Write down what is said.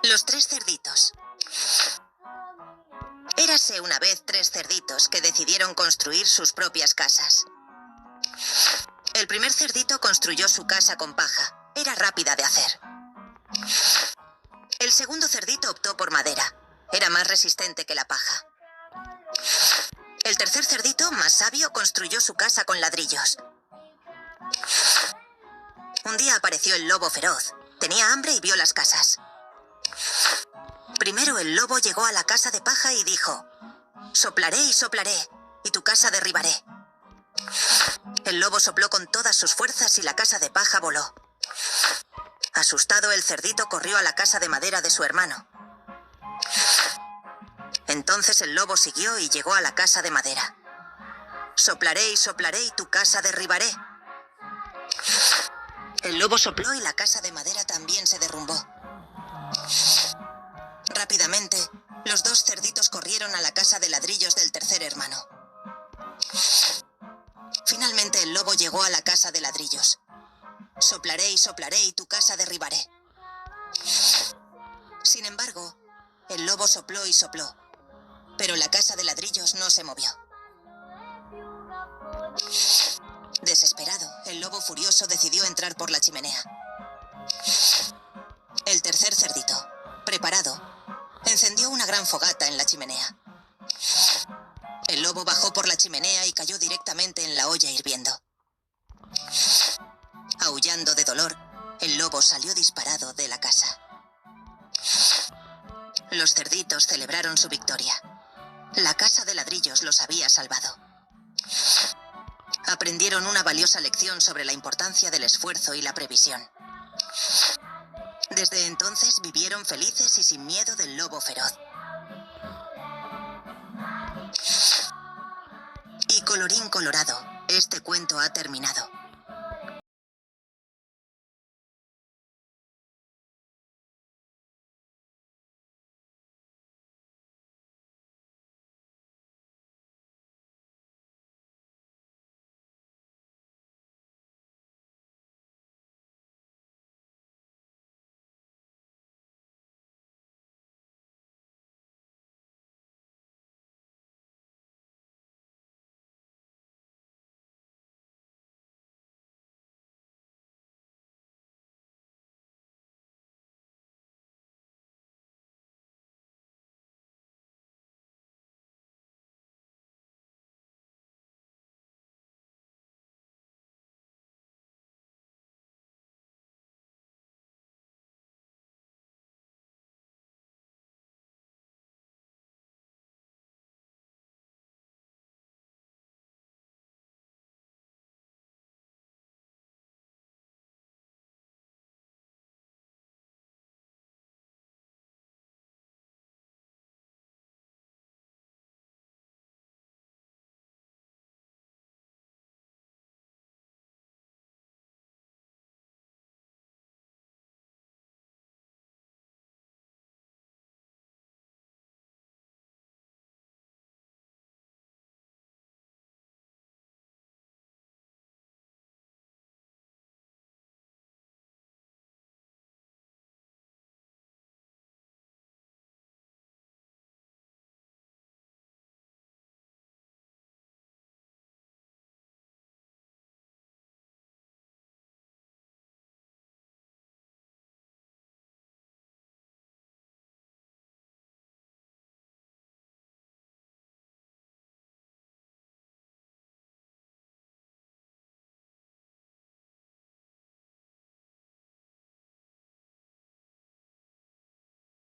Los tres cerditos. Érase una vez tres cerditos que decidieron construir sus propias casas. El primer cerdito construyó su casa con paja. Era rápida de hacer. El segundo cerdito optó por madera. Era más resistente que la paja. El tercer cerdito, más sabio, construyó su casa con ladrillos. Un día apareció el lobo feroz. Tenía hambre y vio las casas. Primero el lobo llegó a la casa de paja y dijo: «Soplaré y soplaré, y tu casa derribaré». El lobo sopló con todas sus fuerzas y la casa de paja voló. Asustado, el cerdito corrió a la casa de madera de su hermano. Entonces el lobo siguió y llegó a la casa de madera. «Soplaré y tu casa derribaré». El lobo sopló y la casa de madera también se derrumbó. Rápidamente, los dos cerditos corrieron a la casa de ladrillos del tercer hermano. Finalmente el lobo llegó a la casa de ladrillos. «Soplaré y tu casa derribaré». Sin embargo, el lobo sopló y sopló, pero la casa de ladrillos no se movió. Desesperado, el lobo furioso decidió entrar por la chimenea. El tercer cerdito, preparado, encendió una gran fogata en la chimenea. El lobo bajó por la chimenea y cayó directamente en la olla hirviendo. Aullando de dolor, el lobo salió disparado de la casa. Los cerditos celebraron su victoria. La casa de ladrillos los había salvado. Aprendieron una valiosa lección sobre la importancia del esfuerzo y la previsión. Desde entonces vivieron felices y sin miedo del lobo feroz. Y colorín colorado, este cuento ha terminado.